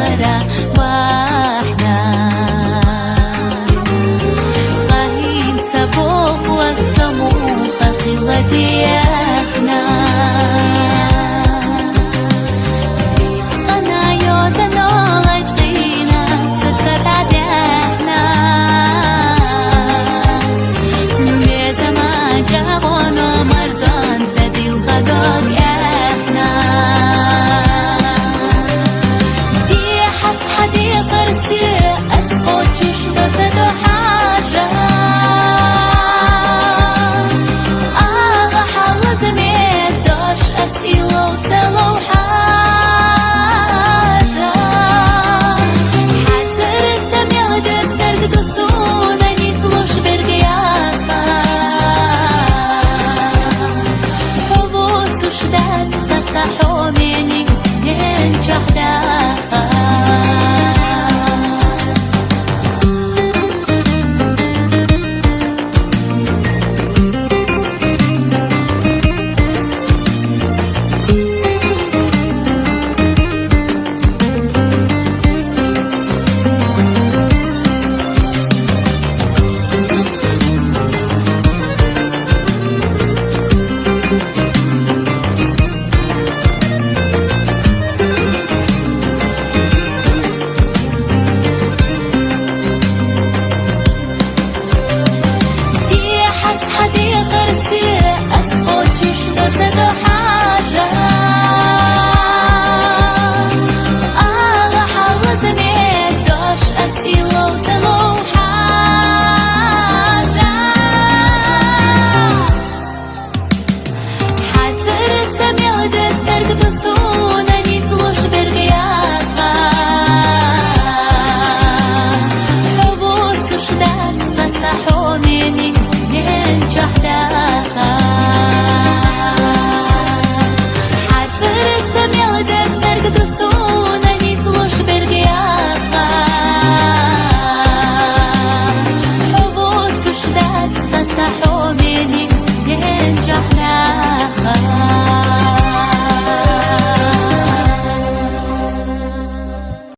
غرا واحنا غاهين سبوق والسموخ خلدي احنا رزقنا يوزن ولجقينا سسرد احنا بزمان جوان ومرزان زدي الغداق احنا دي حبس حدي فرسي اسقط ششدة تدو حرة حل زمين داش اسئلة وتلو حرة حزرت سميل دستر قدسونا نيتلوش برقياقا حبوت وشدات قصحو